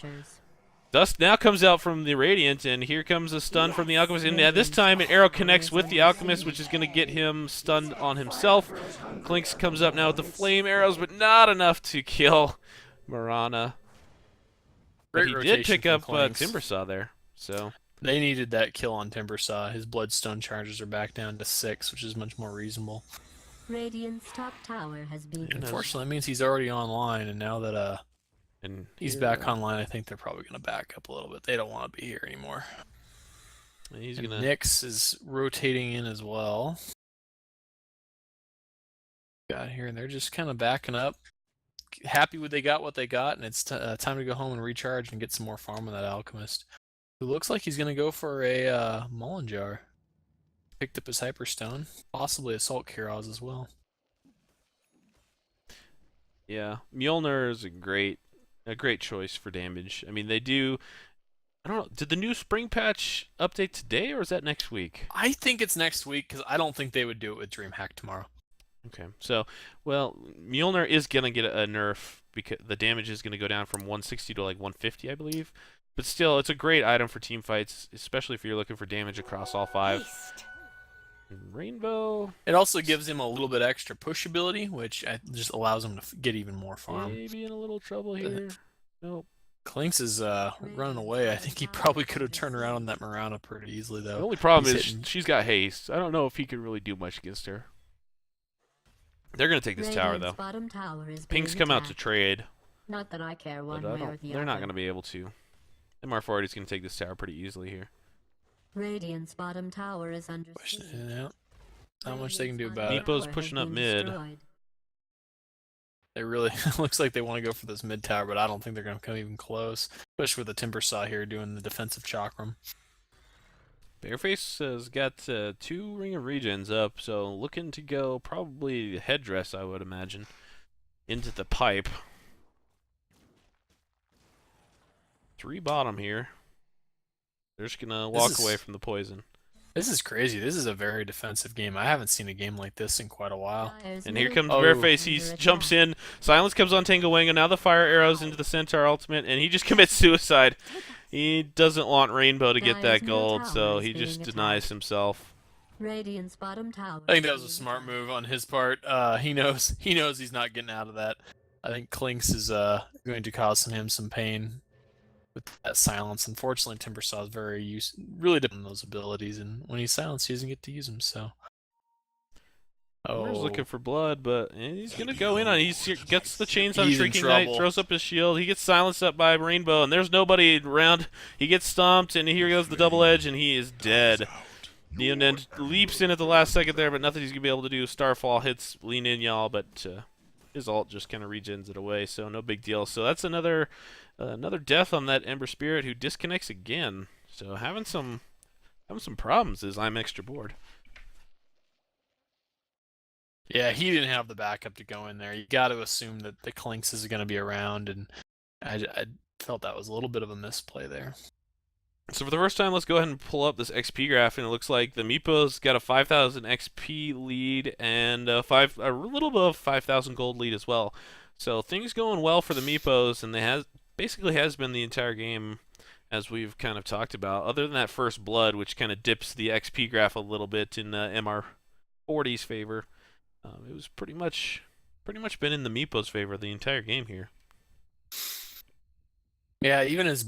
A: Dust now comes out from the Radiant, and here comes a stun from the Alchemist. And this time, an arrow connects with the Alchemist, which is going to get him stunned on himself. Clinks comes up now with the flame arrows, but not enough to kill Marana. But he did pick up Timbersaw there. So
B: they needed that kill on Timbersaw. His Bloodstone charges are back down to 6, which is much more reasonable.
C: Radiant's top tower has been.
B: Unfortunately, that means he's already online, and now that he's back online, I think they're probably going to back up a little bit. They don't want to be here anymore.
A: He's
B: and
A: gonna.
B: Nyx is rotating in as well. Got here, and they're just kind of backing up. Happy with they got what they got, and it's time to go home and recharge and get some more farm on that Alchemist. Who looks like he's going to go for a Mullen Jar. Picked up his Hyperstone, possibly Assault Kiraz as well.
A: Yeah, Mjolnir is a great choice for damage. I mean, they do. I don't know. Did the new spring patch update today, or is that next week?
B: I think it's next week because I don't think they would do it with DreamHack tomorrow.
A: Okay, so well, Mjolnir is gonna get a nerf because the damage is gonna go down from 160 to like 150, I believe. But still, it's a great item for team fights, especially if you're looking for damage across all 5. Rainbow.
B: It also gives him a little bit extra push ability, which just allows him to get even more farm.
A: Maybe in a little trouble here. Nope.
B: Clinks is running away. I think he probably could have turned around on that Marana pretty easily, though.
A: The only problem is she's got haste. I don't know if he could really do much against her. They're going to take this tower, though. Pinks come out to trade.
C: Not that I care one way or the
A: They're not
C: other.
A: going to be able to. MR40 is going to take this tower pretty easily here.
C: Radiant's bottom tower is under
B: Pushing
C: siege.
B: it out. Not much they can do about it.
A: Meepos pushing up mid.
B: They really looks like they want to go for this mid tower, but I don't think they're going to come even close. Especially with the Timbersaw here doing the defensive chakram.
A: Bareface has got 2 Ring of Regens up, so looking to go probably headdress, I would imagine, into the pipe. 3 bottom here. They're just gonna walk away from the poison.
B: This is crazy. This is a very defensive game. I haven't seen a game like this in quite a while.
A: And here comes Bareface. He jumps in. Silence comes on Tango Wang, and now the fire arrows into the Centaur ultimate, and he just commits suicide. He doesn't want Rainbow to get that gold, so he just denies himself.
C: Radiant's bottom tower.
B: I think that was a smart move on his part. He knows he's not getting out of that. I think Clinks is going to cause him some pain with that silence. Unfortunately, Timbersaw is really dependent on those abilities, and when he's silenced, he doesn't get to use them. So,
A: He's looking for blood, but he's gonna go in on. He gets the chains on Shrieking Knight, throws up his shield. He gets silenced up by Rainbow, and there's nobody around. He gets stomped, and here goes the double edge, and he is dead. Neonen leaps in at the last second there, but nothing he's gonna be able to do. Starfall hits lean in y'all, but his ult just kind of regens it away, so no big deal. So that's another death on that Ember Spirit who disconnects again. So having some problems as I'm extra bored.
B: Yeah, he didn't have the backup to go in there. You got to assume that the Clinks is going to be around, and I felt that was a little bit of a misplay there.
A: So for the first time, let's go ahead and pull up this XP graph, and it looks like the Meepos got a 5,000 XP lead and a little above 5,000 gold lead as well. So things going well for the Meepos, and they basically has been the entire game, as we've kind of talked about. Other than that first blood, which kind of dips the XP graph a little bit in MR40's favor, it was pretty much been in the Meepos' favor the entire game here.
B: Yeah, even as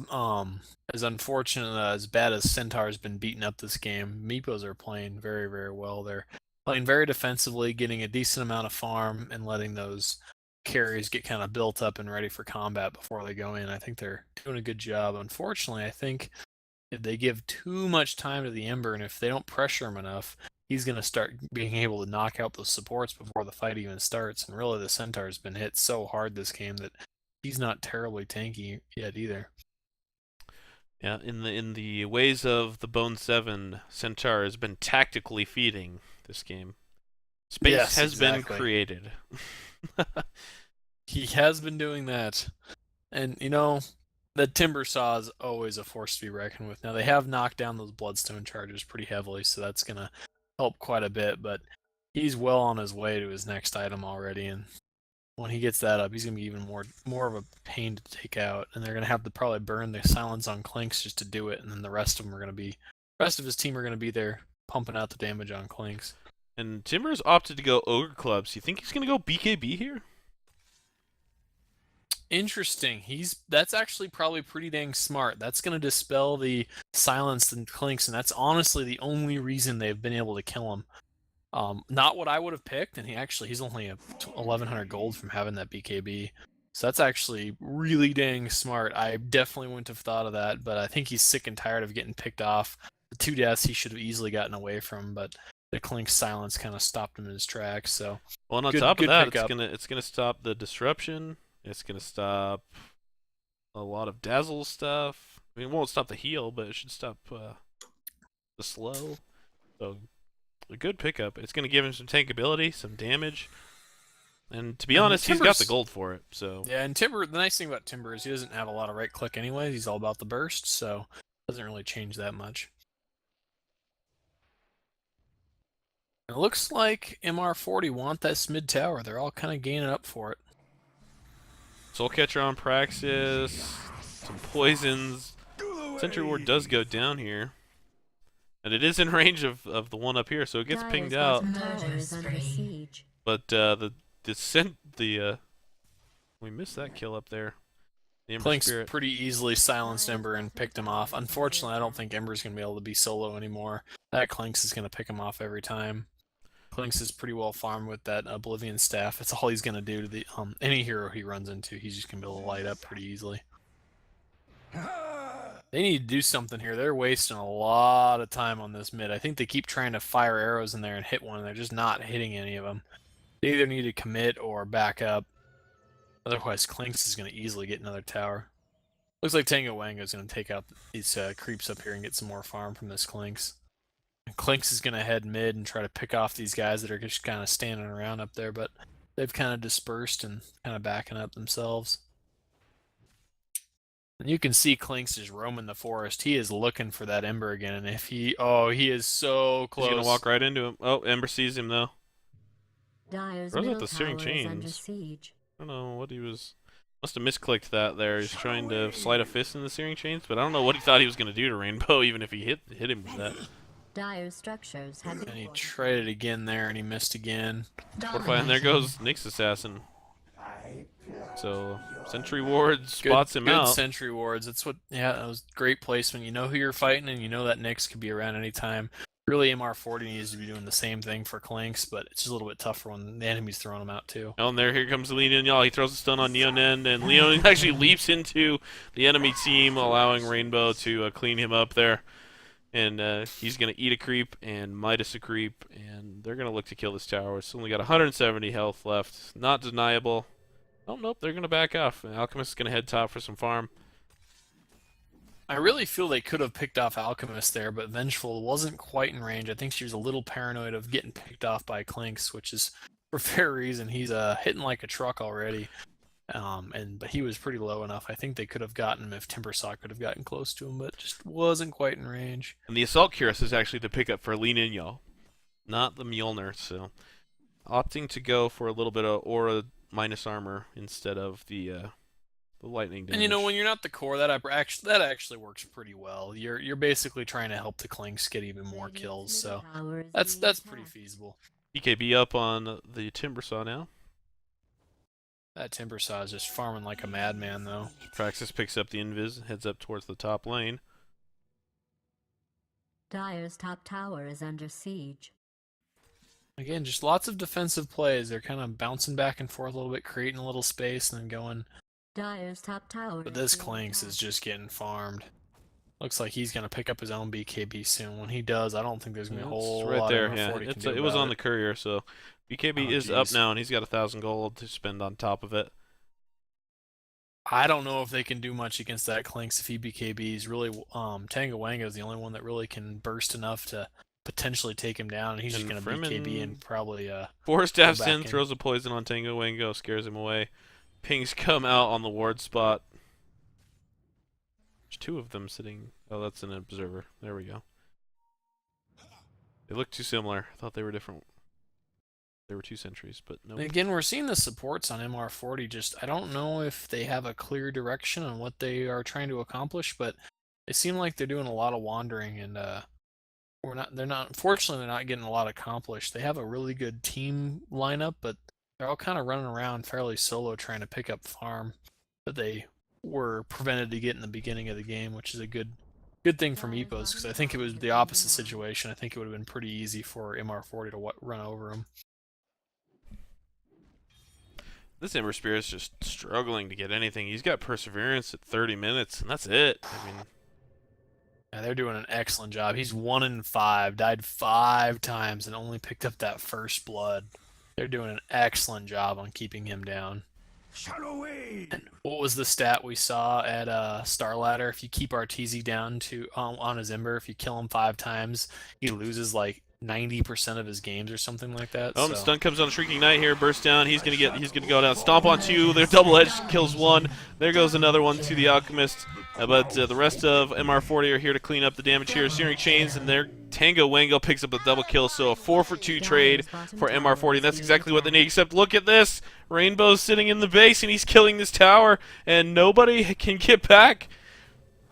B: unfortunate as bad as Centaur's been beaten up this game, Meepos are playing very, very well. They're playing very defensively, getting a decent amount of farm, and letting those carries get kind of built up and ready for combat before they go in. I think they're doing a good job. Unfortunately, I think if they give too much time to the Ember, and if they don't pressure him enough, he's going to start being able to knock out those supports before the fight even starts. And really, the Centaur's been hit so hard this game that he's not terribly tanky yet either.
A: Yeah, in the ways of the Bone 7, Centaur has been tactically feeding this game. Space
B: Yes,
A: has been
B: exactly.
A: created.
B: He has been doing that. And, you know, the Timber Saw is always a force to be reckoned with. Now, they have knocked down those Bloodstone charges pretty heavily, so that's going to help quite a bit, but he's well on his way to his next item already, and when he gets that up, he's going to be even more of a pain to take out, and they're going to have to probably burn the silence on Clinks just to do it, and then the rest of them are going to be, rest of his team are going to be there pumping out the damage on Clinks.
A: And Timber's opted to go Ogre Clubs. You think he's going to go BKB here?
B: Interesting. That's actually probably pretty dang smart. That's going to dispel the silence and Clinks, and that's honestly the only reason they've been able to kill him. Not what I would have picked, and he's only 1,100 gold from having that BKB. So that's actually really dang smart. I definitely wouldn't have thought of that, but I think he's sick and tired of getting picked off. The 2 deaths he should have easily gotten away from, but the Clink silence kind of stopped him in his tracks. So
A: Well, and on
B: good,
A: top of
B: good
A: that,
B: pickup.
A: it's gonna stop the disruption. It's gonna stop a lot of dazzle stuff. I mean, it won't stop the heal, but it should stop the slow. So a good pickup. It's gonna give him some tankability, some damage, and to be
B: And
A: honest, he's got the
B: Timber's-
A: gold for it. So
B: Yeah, and Timber, the nice thing about Timber is he doesn't have a lot of right click anyways. He's all about the burst, so it doesn't really change that much. It looks like MR40 want that mid tower. They're all kind of gaining up for it.
A: Soul Catcher on Praxis, some poisons. Sentry Ward does go down here. And it is in range of the one up here, so it gets pinged
C: Dyer's
A: out.
C: bottom tower is under siege.
A: But we missed that kill up there. The Ember
B: Clink's
A: Spirit.
B: pretty easily silenced Ember and picked him off. Unfortunately, I don't think Ember's going to be able to be solo anymore. That Clinks is going to pick him off every time. Clinks is pretty well farmed with that Oblivion Staff. It's all he's going to do to the any hero he runs into. He's just going to be able to light up pretty easily. They need to do something here. They're wasting a lot of time on this mid. I think they keep trying to fire arrows in there and hit one, and they're just not hitting any of them. They either need to commit or back up. Otherwise, Clinks is going to easily get another tower. Looks like Tango Wanga is going to take out these creeps up here and get some more farm from this Clinks. And Clinks is going to head mid and try to pick off these guys that are just kind of standing around up there, but they've kind of dispersed and kind of backing up themselves. And you can see Clinks is roaming the forest. He is looking for that Ember again, and if he is so close.
A: He's gonna walk right into him. Oh, Ember sees him though.
C: Dyer's
A: Throws out
C: middle
A: the searing
C: tower is under
A: chains.
C: siege.
A: I don't know what he was. Must have misclicked that there. He's trying to slide a fist in the searing chains, but I don't know what he thought he was gonna do to Rainbow, even if he hit him with that.
C: Dyer's structures have been
B: And he tried it again there, and he missed again.
A: Fortify, and there goes Nyx Assassin. So Sentry Ward spots him
B: good
A: out.
B: Sentry wards. That's what. Yeah, that was great placement. You know who you're fighting, and you know that Nyx could be around anytime. Really, MR40 needs to be doing the same thing for Clinks, but it's just a little bit tougher when the enemy's throwing them out too.
A: Oh, and here comes Leonin Y'all. He throws a stun on Neonen, and Leonin actually leaps into the enemy team, allowing Rainbow to clean him up there. And he's going to eat a creep and Midas a creep, and they're going to look to kill this tower. It's only got 170 health left. Not deniable. Oh, nope, they're going to back off. Alchemist is going to head top for some farm.
B: I really feel they could have picked off Alchemist there, but Vengeful wasn't quite in range. I think she was a little paranoid of getting picked off by Clinks, which is for fair reason. He's hitting like a truck already. But he was pretty low enough. I think they could have gotten him if Timbersaw could have gotten close to him, but just wasn't quite in range.
A: And the Assault Cuirass is actually the pickup for Leonin Y'all, not the Mjolnir. So opting to go for a little bit of aura minus armor instead of the lightning damage.
B: And you know, when you're not the core, that actually works pretty well. You're basically trying to help the Clinks get even more kills, so that's pretty feasible.
A: BKB up on the Timbersaw now.
B: That Timbersaw is just farming like a madman, though.
A: Praxis picks up the invis, heads up towards the top lane.
C: Dyer's top tower is under siege.
B: Again, just lots of defensive plays. They're kind of bouncing back and forth a little bit, creating a little space, and then going.
C: Dyer's top tower.
B: But this Clinks is just getting farmed. Looks like he's going to pick up his own BKB soon. When he does, I don't think there's going to be a whole
A: right
B: lot
A: there.
B: of
A: Yeah,
B: it
A: it was on the courier, so BKB
B: Oh,
A: is up
B: geez.
A: now, and he's got 1,000 gold to spend on top of it.
B: I don't know if they can do much against that Clinks if he BKBs. Really, Tango Wango is the only one that really can burst enough to potentially take him down. And he's just
A: And
B: going to BKB and probably
A: Four staffs
B: back
A: in,
B: in.
A: throws a poison on Tango Wango, scares him away. Pings come out on the ward spot. There's two of them sitting. Oh, that's an observer. There we go. They look too similar. I thought they were different. There were two sentries, but no. Nope.
B: Again, we're seeing the supports on MR40. Just I don't know if they have a clear direction on what they are trying to accomplish, but they seem like they're doing a lot of wandering, and unfortunately, they're not getting a lot accomplished. They have a really good team lineup, but they're all kind of running around fairly solo trying to pick up farm that they were prevented to get in the beginning of the game, which is a good thing for Meepos, because I think it was the opposite situation. I think it would have been pretty easy for MR40 to run over him.
A: This Ember Spirit's just struggling to get anything. He's got Perseverance at 30 minutes, and that's it. I mean,
B: yeah, they're doing an excellent job. He's 1 in 5, died 5 times, and only picked up that first blood. They're doing an excellent job on keeping him down. And what was the stat we saw at Star Ladder? If you keep RTZ down to on his Ember, if you kill him 5 times, he loses like 90% of his games or something like that.
A: Oh, so. Stun comes on Shrieking Knight here, bursts down. He's gonna go down. Stomp on 2. Their double edge kills 1. There goes another one to the Alchemist. But the rest of MR40 are here to clean up the damage here. Searing Chains, and their Tango Wango picks up a double kill. So a 4-for-2 trade for MR40. That's exactly what they need. Except look at this. Rainbow's sitting in the base, and he's killing this tower, and nobody can get back.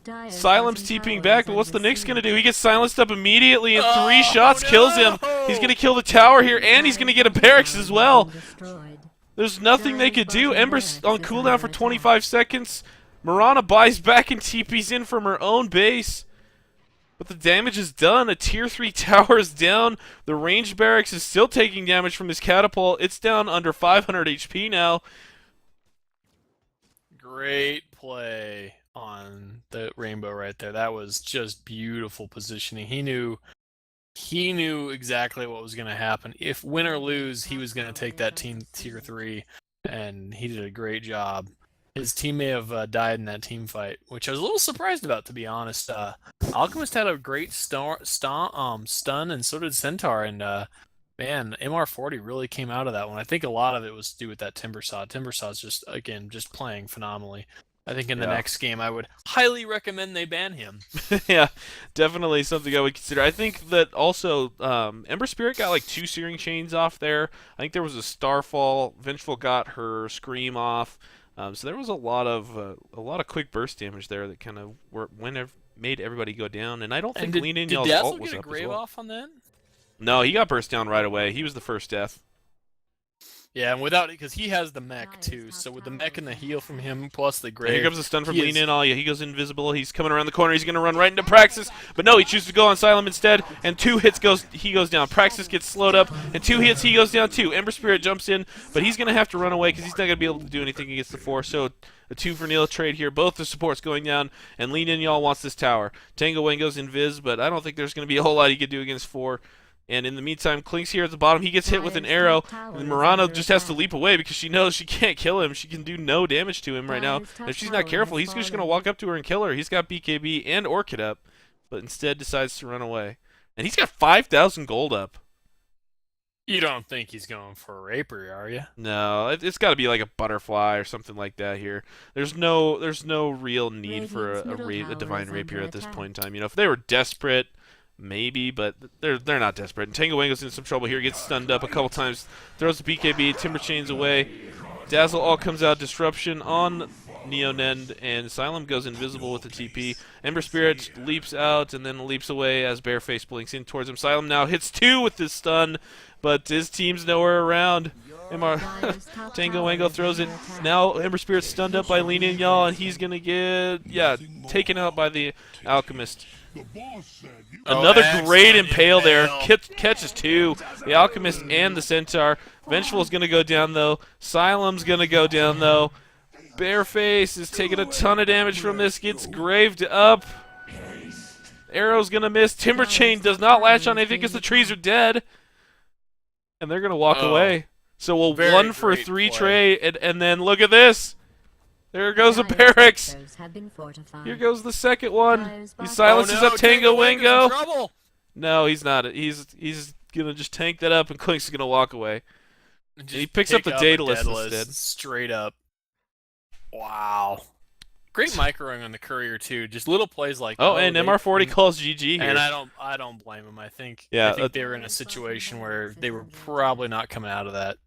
A: Silem's TPing back, but what's the Nyx going to do? He gets silenced up immediately, and 3 shots kills him. He's going to kill the tower here, and he's going to get a barracks as well. There's nothing they could do. Ember's on cooldown for 25 seconds. Mirana buys back and TPs in from her own base. But the damage is done. A tier 3 tower is down. The ranged barracks is still taking damage from his catapult. It's down under 500 HP now.
B: Great play on the Rainbow right there. That was just beautiful positioning. He knew exactly what was going to happen. If win or lose, he was going to take that team tier 3, and he did a great job. His team may have died in that team fight, which I was a little surprised about, to be honest. Alchemist had a great stun, and so did Centaur, and man, MR40 really came out of that one. I think a lot of it was to do with that Timbersaw. Timbersaw's just playing phenomenally. I think in the next game, I would highly recommend they ban him.
A: Yeah, definitely something I would consider. I think that also Ember Spirit got like 2 Searing Chains off there. I think there was a Starfall. Vengeful got her Scream off. So there was a lot of quick burst damage there that kind of made everybody go down. And I don't think Lean In Y'all's ult was
B: get a
A: up as
B: grave
A: well.
B: off on that?
A: No, he got burst down right away. He was the first death.
B: Yeah, and without it, because he has the mech too. So with the mech and the heal from him, plus the grave.
A: Here comes the stun from Lean In. Oh yeah, he goes invisible. He's coming around the corner. He's gonna run right into Praxis, but no, he chooses to go on Silem instead. And 2 hits he goes down. Praxis gets slowed up, and 2 hits he goes down too. Ember Spirit jumps in, but he's gonna have to run away because he's not gonna be able to do anything against the 4. So a 2 for Neil trade here. Both the supports going down, and Lean In Y'all wants this tower. Tango Wango's invis, but I don't think there's gonna be a whole lot he could do against 4. And in the meantime, Klink's here at the bottom. He gets hit with an arrow, and Murano just has to leap away because she knows she can't kill him. She can do no damage to him right now. And if she's not careful, he's just going to walk up to her and kill her. He's got BKB and Orchid up, but instead decides to run away. And he's got 5,000 gold up.
B: You don't think he's going for a Rapier, are you?
A: No, it's got to be like a Butterfly or something like that here. There's no real need for a Divine Rapier at this point in time. You know, if they were desperate, maybe, but they're not desperate. And Tango Wango's in some trouble here. Gets stunned up a couple times. Throws the BKB. Timber Chains away. Dazzle all comes out. Disruption on Neonend, and Silem goes invisible with the TP. Ember Spirit leaps out and then leaps away as Bareface blinks in towards him. Silem now hits 2 with this stun, but his team's nowhere around. Tango Wango throws it. Now Ember Spirit's stunned up by Lean In Y'all, and he's going to get, taken out by the Alchemist. Another great impale there. Catches 2. The Alchemist and the Centaur. Vengeful's going to go down, though. Silem's going to go down, though. Bareface is taking a ton of damage from this. Gets graved up. Arrow's going to miss. Timber Chain does not latch on anything because the trees are dead. And they're going to walk away. So a 1 for 3 trade. And then look at this. There goes a
C: Dire
A: barracks.
C: structures have been fortified.
A: Here goes the second one.
C: Dire's
A: He
C: bottom
A: silences
B: oh, no,
A: up Tango
B: Wango's in
A: Wango.
B: trouble.
A: No, he's not. He's gonna just tank that up, and Clink's gonna walk away.
B: Just
A: he picks up
B: pick
A: the
B: a
A: Daedalus
B: Daedalus
A: instead.
B: straight up. Wow. Great microing on the courier too. Just little plays like
A: Oh, and MR40 calls GG here.
B: And I don't blame him. I think they were in a situation where they were probably not coming out of that.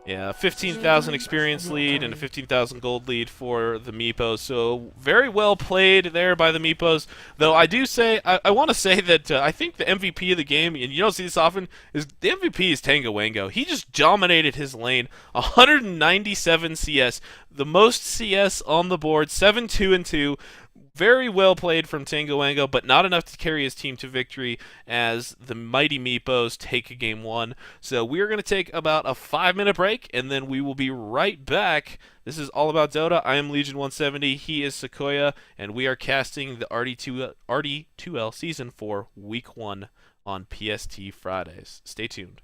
A: Yeah, 15,000 experience lead and a 15,000 gold lead for the Meepos. So very well played there by the Meepos. Though I do say, I want to say that I think the MVP of the game, and you don't see this often, is the MVP is Tango Wango. He just dominated his lane, 197 CS, the most CS on the board, 7-2-2. Very well played from Tango Wango, but not enough to carry his team to victory as the mighty Meepos take game 1. So we're going to take about a 5-minute break, and then we will be right back. This is All About Dota. I am Legion 170. He is Sequoia, and we are casting the RD2L Season 4 Week 1 on PST Fridays. Stay tuned.